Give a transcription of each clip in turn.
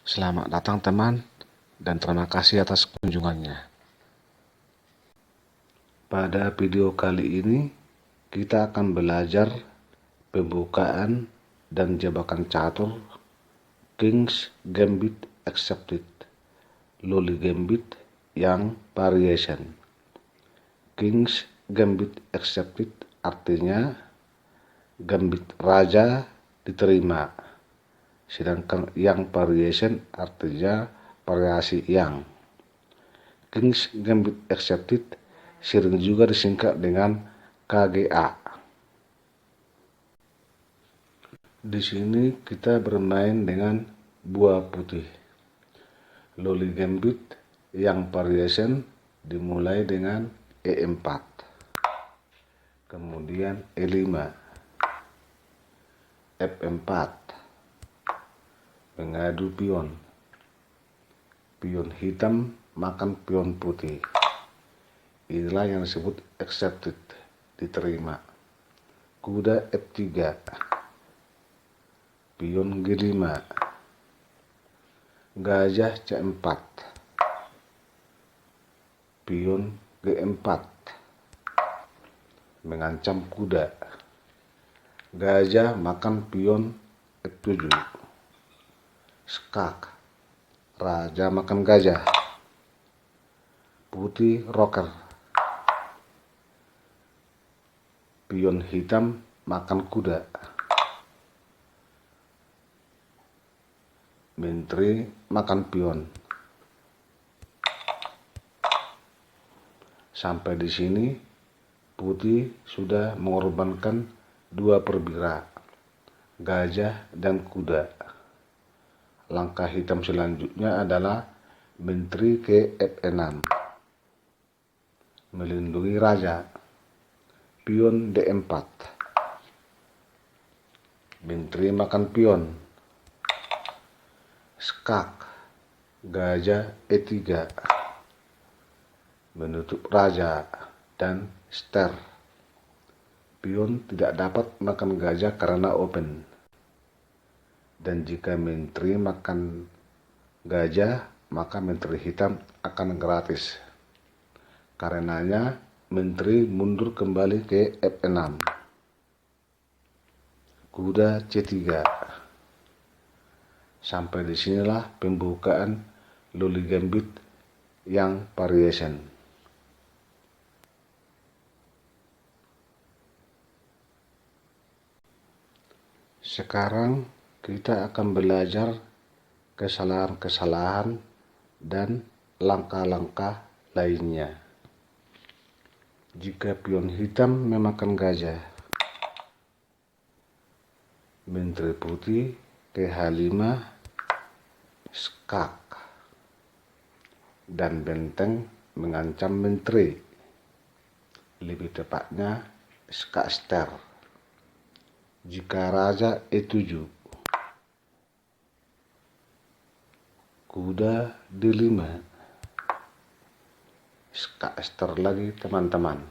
Selamat datang teman, dan terima kasih atas kunjungannya. Pada video kali ini, kita akan belajar pembukaan dan jebakan catur King's Gambit Accepted, Loli Gambit yang variation. King's Gambit Accepted artinya gambit raja diterima, sedangkan yang variation artinya variasi yang. King's Gambit Accepted sering juga disingkat dengan KGA. Di sini kita bermain dengan buah putih. Loli Gambit yang variation dimulai dengan E4, kemudian E5, F4, mengadu pion. Pion hitam makan pion putih. Inilah yang disebut accepted, diterima. Kuda F3, pion G5, gajah C4, pion G4, mengancam kuda. Gajah makan pion F7, skak, raja makan gajah. Putih roker, pion hitam makan kuda. Menteri makan pion. Sampai di sini putih sudah mengorbankan dua perwira, gajah dan kuda. Langkah hitam selanjutnya adalah menteri ke F6, melindungi raja. Pion D4, menteri makan pion. Skak, gajah E3, menutup raja. Dan ster, pion tidak dapat makan gajah karena open. Dan jika menteri makan gajah, maka menteri hitam akan gratis. Karenanya menteri mundur kembali ke F6. Kuda C3. Sampai disinilah pembukaan Loli Gambit yang variation. Sekarang kita akan belajar kesalahan-kesalahan dan langkah-langkah lainnya. Jika pion hitam memakan gajah, menteri putih ke H5, skak, dan benteng mengancam menteri, lebih tepatnya skak ster. Jika raja E7, kuda D5, skak ster lagi teman-teman.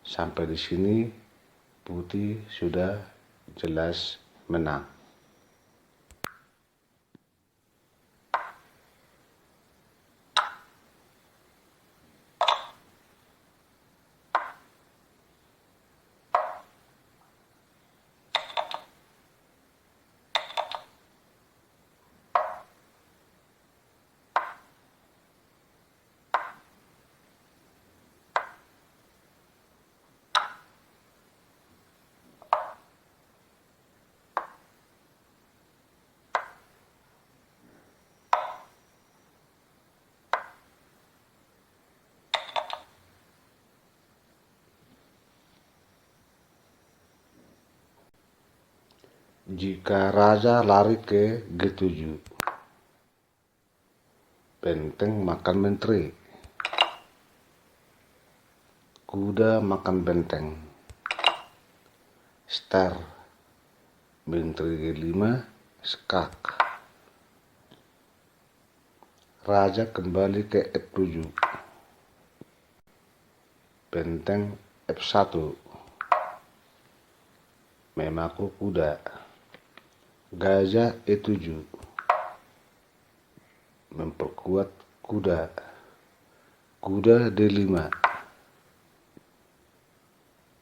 Sampai di sini putih sudah jelas menang. Jika raja lari ke G7, benteng makan menteri, kuda makan benteng, ster, menteri G5, skak. Raja kembali ke F7, benteng F1, memaku kuda. Gajah E7, memperkuat kuda. Kuda D5,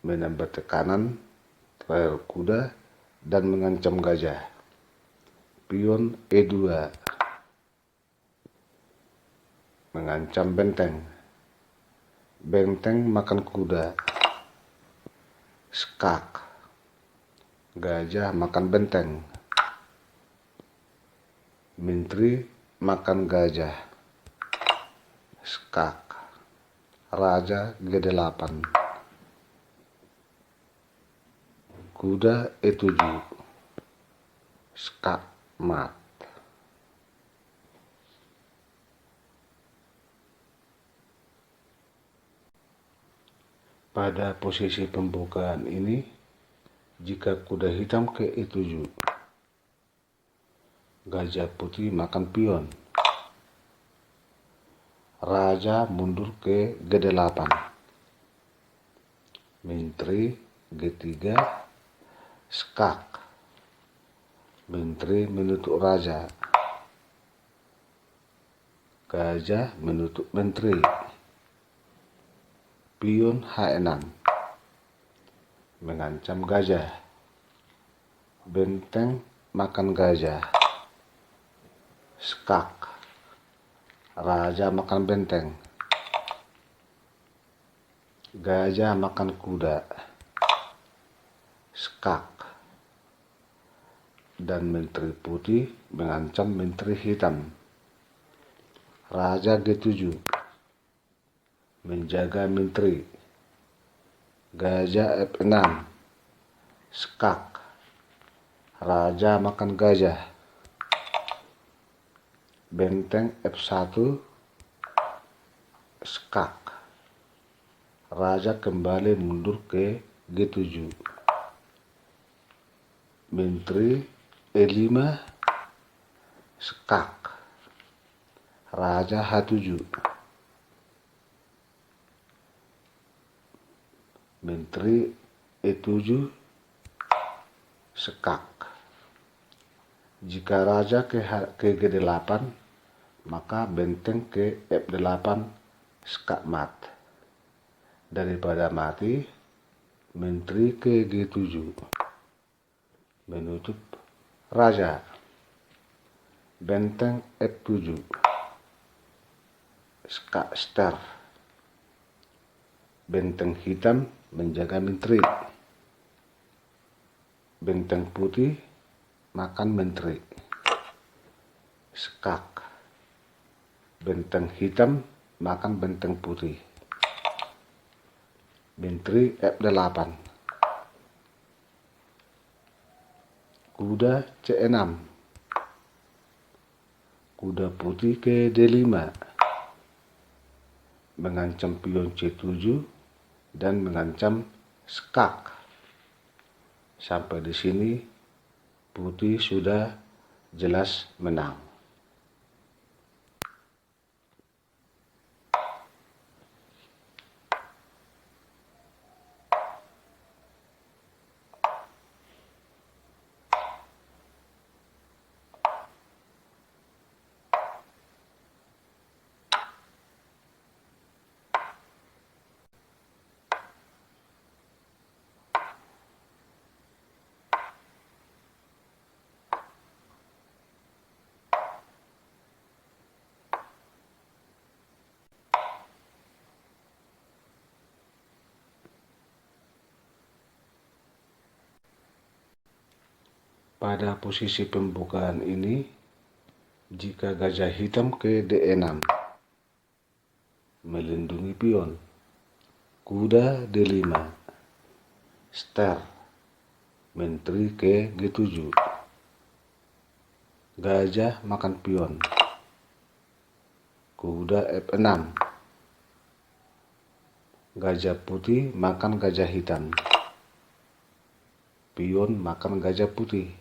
menambah tekanan terhadap kuda dan mengancam gajah. Pion E2, mengancam benteng. Benteng makan kuda. Skak, gajah makan benteng. Menteri makan gajah. Skak, raja G8. Kuda E7, skak mat. Pada posisi pembukaan ini, jika kuda hitam ke E7, gajah putih makan pion. Raja mundur ke G8. Menteri G3, skak. Menteri menutup raja. Gajah menutup menteri. Pion H6, mengancam gajah. Benteng makan gajah. Skak, raja makan benteng. Gajah makan kuda. Skak, dan menteri putih mengancam menteri hitam. Raja G7, menjaga menteri. Gajah F6, skak, raja makan gajah. Benteng F1, skak, raja kembali mundur ke G7. Menteri E5, skak, raja H7. Menteri E7, skak. Jika raja ke G8, maka benteng ke F8, skak mat. Daripada mati, menteri ke G7, menutup raja. Benteng F7, skak ster. Benteng hitam menjaga menteri. Benteng putih makan menteri. Skak. Benteng hitam makan benteng putih. Menteri F8. Kuda C6. Kuda putih ke D5. Mengancam pion C7 dan mengancam skak. Sampai di sini putih sudah jelas menang. Pada posisi pembukaan ini, jika gajah hitam ke D6, melindungi pion. Kuda D5, ster. Menteri ke G7. Gajah makan pion. Kuda F6. Gajah putih makan gajah hitam. Pion makan gajah putih.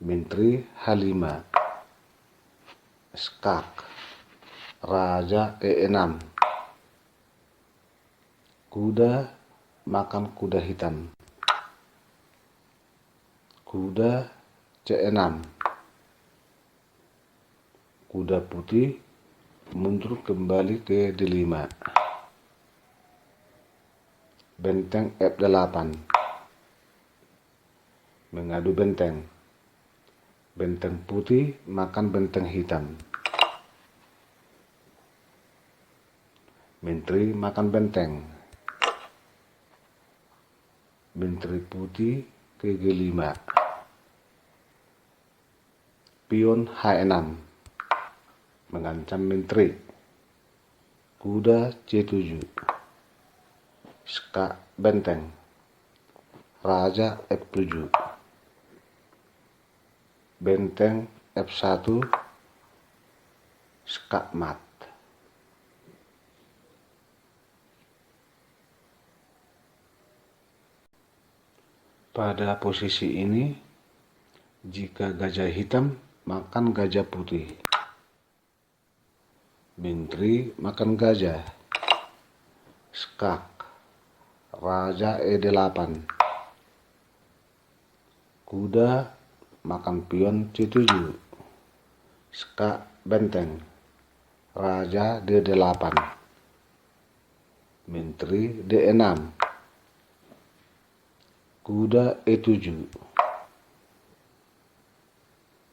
Menteri H5, skak. Raja E6. Kuda makan kuda hitam. Kuda C6. Kuda putih mundur kembali ke D5. Benteng F8. Mengadu benteng. Benteng putih makan benteng hitam. Menteri makan benteng. Menteri putih ke G5. Pion H6 mengancam menteri. Kuda C7. Skak benteng. Raja F7. Benteng F1. Skak mat. Pada posisi ini, jika gajah hitam makan gajah putih, menteri makan gajah, skak, raja E8, kuda makan pion C7, skak benteng, raja D8, menteri D6, kuda E7,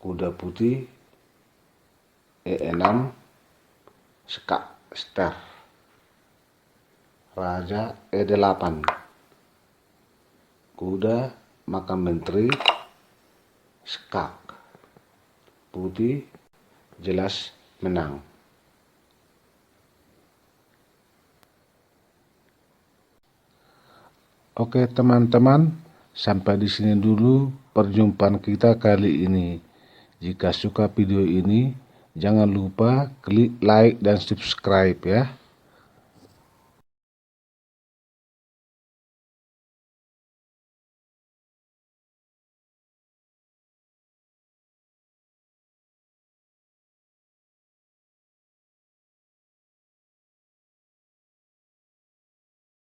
kuda putih E6, skak ster, raja E8, kuda makan menteri, skak, putih jelas menang. Oke teman-teman, sampai di sini dulu perjumpaan kita kali ini. Jika suka video ini, jangan lupa klik like dan subscribe ya.